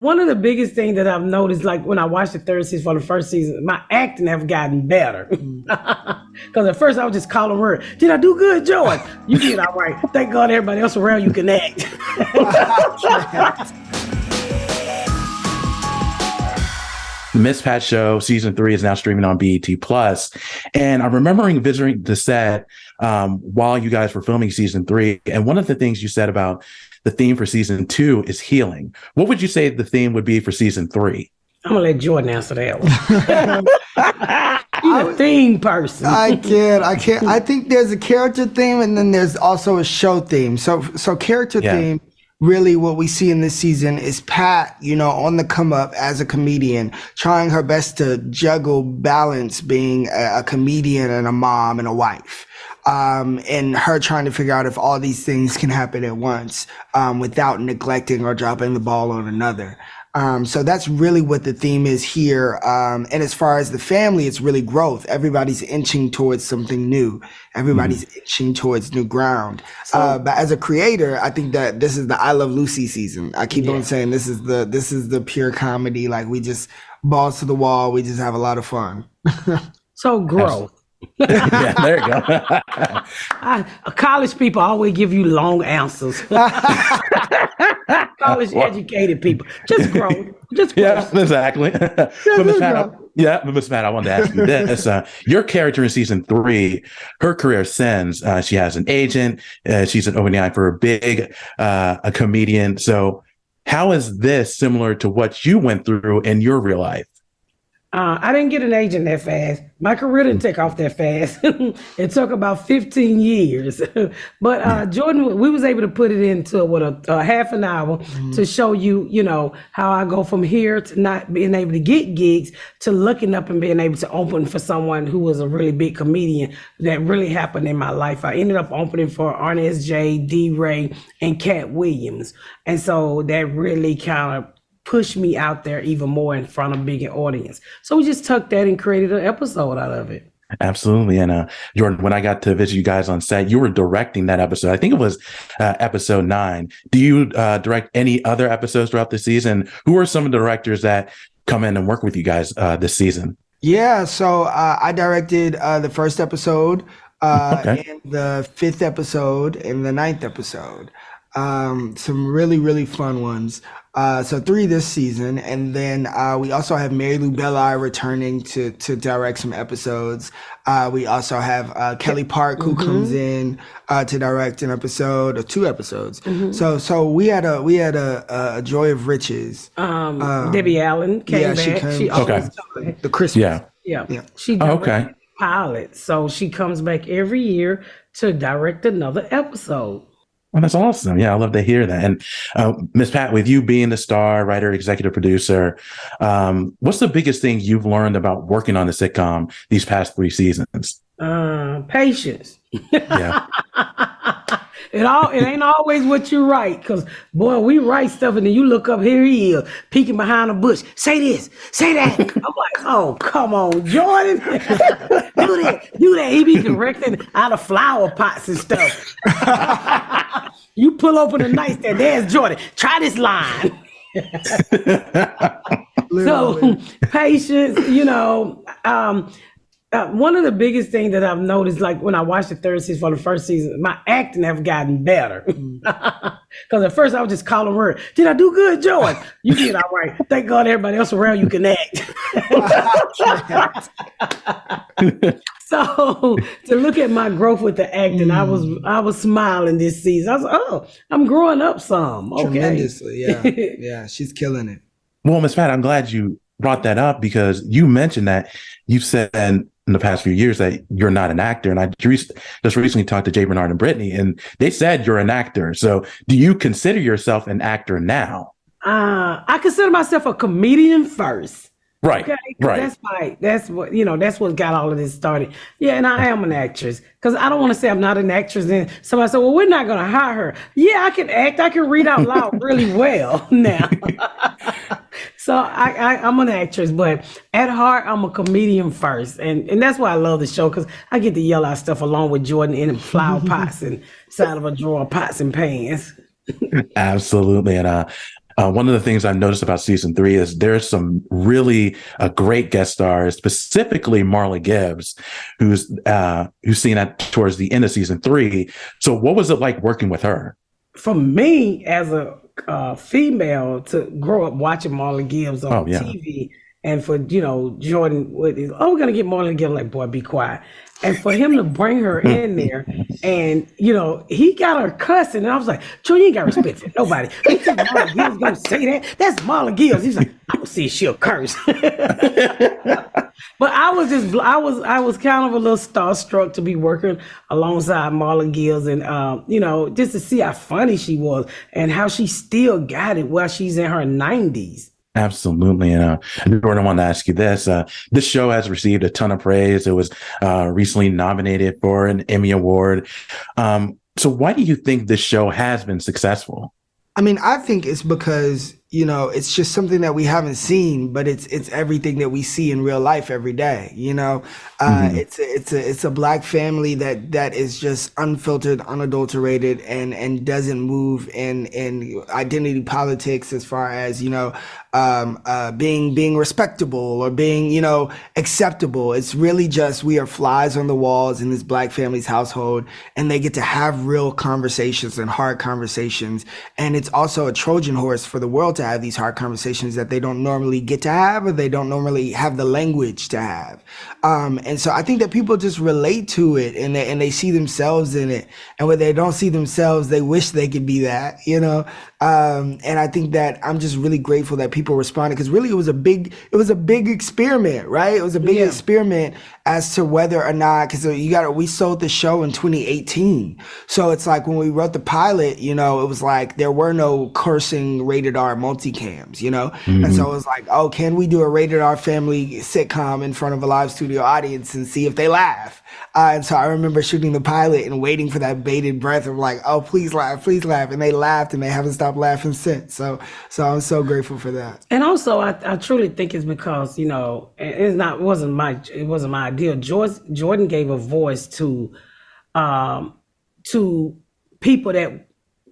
One of the biggest things that I've noticed, like when I watched the third season for the first season, my acting have gotten better. Because at first I was just calling her, did I do good, Joy? You did all right. Thank God everybody else around you can act. The Miss Pat Show season 3 is now streaming on BET Plus, and I'm remembering visiting the set while you guys were filming season 3. And one of the things you said about the theme for season 2 is healing. What would you say the theme would be for season 3? I'm gonna let Jordan answer that one. He's a theme person. I can't. I think there's a character theme, and then there's also a show theme. So character theme. Really, what we see in this season is Pat, on the come up as a comedian, trying her best to juggle balance being a comedian and a mom and a wife. And her trying to figure out if all these things can happen at once, without neglecting or dropping the ball on another. So that's really what the theme is here. And as far as the family, it's really growth. Everybody's inching towards something new. Everybody's inching towards new ground. But as a creator, I think that this is the I Love Lucy season. I keep on saying this is the pure comedy. Like, we just balls to the wall. We just have a lot of fun. So growth. Yeah, there you go. College people always give you long answers. College educated people. Just grow. Just grow. Yeah, exactly. But Miss Matt, I wanted to ask you this. Your character in season 3, her career ascends. She has an agent. She's an OBI for a comedian. So how is this similar to what you went through in your real life? I didn't get an agent that fast. My career didn't take off that fast. It took about 15 years. But Jordan, we was able to put it into a half an hour to show you, how I go from here to not being able to get gigs to looking up and being able to open for someone who was a really big comedian. That really happened in my life. I ended up opening for Arnez J, D. Ray, and Cat Williams. And so that really kind of push me out there even more in front of a bigger audience. So we just took that and created an episode out of it. Absolutely. And Jordan, when I got to visit you guys on set, you were directing that episode. I think it was episode 9. Do you direct any other episodes throughout the season? Who are some of the directors that come in and work with you guys this season? Yeah, so I directed the first episode, and the 5th episode, and the 9th episode. Some really, really fun ones. So 3 this season, and then we also have Mary Lou Belli returning to direct some episodes. We also have Kelly Park, who comes in to direct an episode or 2 episodes. So we had a joy of riches. Debbie Allen came back. She always the Christmas. Yeah. She directed pilot, so she comes back every year to direct another episode. Well, that's awesome. Yeah, I love to hear that. And Miss Pat, with you being the star, writer, executive producer, what's the biggest thing you've learned about working on the sitcom these past 3 seasons? Patience. Yeah. It ain't always what you write, because boy, we write stuff and then you look up, here he is peeking behind a bush. Say this, say that. I'm like, oh, come on, Jordan. do that. He be directing out of flower pots and stuff. You pull open a nightstand, there's Jordan. Try this line. So patience, one of the biggest things that I've noticed, like when I watched the third season for the first season, my acting have gotten better. Because at first I was just calling her, did I do good, Joy? You did all right. Thank God everybody else around you can act. So to look at my growth with the acting, I was smiling this season. I was like, oh, I'm growing up some. Okay. Tremendously, yeah. Yeah, she's killing it. Well, Miss Pat, I'm glad you brought that up, because you mentioned that you've said in the past few years that you're not an actor. And I just recently talked to Jay Bernard and Brittany, and they said you're an actor. So do you consider yourself an actor now? I consider myself a comedian first. Right. Okay? Right. That's what got all of this started. Yeah, and I am an actress, because I don't want to say I'm not an actress. And somebody said, well, we're not going to hire her. Yeah, I can act. I can read out loud really well now. So I'm an actress, but at heart, I'm a comedian first. And that's why I love the show, because I get to yell out stuff along with Jordan in flower pots and side of a drawer, pots and pans. Absolutely. And One of the things I noticed about season 3 is there's some really great guest stars, specifically Marla Gibbs, who's seen at towards the end of season 3. So what was it like working with her? For me, as a female, to grow up watching Marla Gibbs on TV, and for Jordan, we're gonna get Marla Gibbs. Like, boy, be quiet. And for him to bring her in there, and he got her cussing, and I was like, Jordan, you ain't got respect for nobody. You think Marla Gibbs gonna say that? That's Marla Gibbs. He's like, I don't see if she'll curse. But I was kind of a little starstruck to be working alongside Marla Gibbs, and just to see how funny she was and how she still got it while she's in her 90s. Absolutely. And Jordan, I wanted to ask you this. This show has received a ton of praise. It was recently nominated for an Emmy Award. So why do you think this show has been successful? I mean, I think it's because, it's just something that we haven't seen, but it's everything that we see in real life every day. It's a Black family that is just unfiltered, unadulterated, and doesn't move in identity politics as far as being respectable or being acceptable. It's really just we are flies on the walls in this Black family's household, and they get to have real conversations and hard conversations. And it's also a Trojan horse for the world to have these hard conversations that they don't normally get to have, or they don't normally have the language to have. And so I think that people just relate to it, and they see themselves in it. And when they don't see themselves, they wish they could be that, and I think that I'm just really grateful that people responded, because really it was a big experiment, right? It was a big experiment as to whether or not, because we sold the show in 2018. So it's like when we wrote the pilot, it was like there were no cursing rated R multicams, And so it was like, oh, can we do a rated R family sitcom in front of a live studio audience and see if they laugh? And so I remember shooting the pilot and waiting for that bated breath of like, oh, please laugh. And they laughed, and they haven't stopped laughing since. So I'm so grateful for that. And also, I truly think it's because, it wasn't my idea. Jordan gave a voice to people that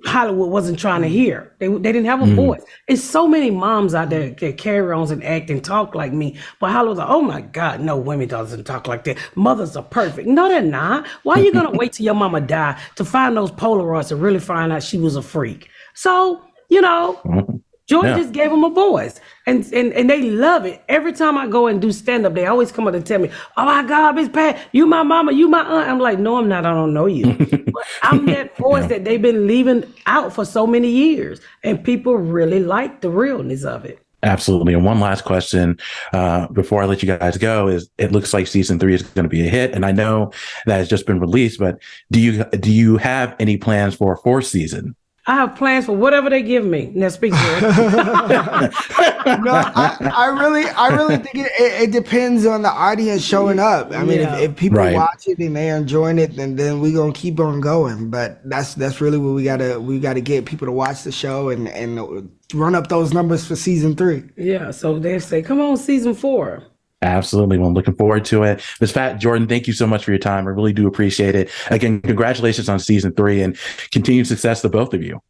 Hollywood wasn't trying to hear. They didn't have a voice. There's so many moms out there that carry on and act and talk like me, but Hollywood's like, oh my God, no, women doesn't talk like that. Mothers are perfect. No, they're not. Why are you gonna wait till your mama die to find those Polaroids to really find out she was a freak? So, Jordan just gave them a voice, and they love it. Every time I go and do stand-up, they always come up and tell me, oh my God, Miss Pat, you my mama, you my aunt. I'm like, no, I'm not. I don't know you. But I'm that voice that they've been leaving out for so many years, and people really like the realness of it. Absolutely. And one last question before I let you guys go is, it looks like season 3 is going to be a hit, and I know that it's just been released, but do you have any plans for a 4th season? I have plans for whatever they give me. Now speak to it. No, I really think it depends on the audience showing up. I mean, if people watch it and they're enjoying it, then we're gonna keep on going. But that's really what we gotta get people to watch the show and run up those numbers for season 3. Yeah, so they say, come on, season 4. Absolutely. Well, I'm looking forward to it. Ms. Pat, Jordan, thank you so much for your time. I really do appreciate it. Again, congratulations on season 3, and continued success to both of you.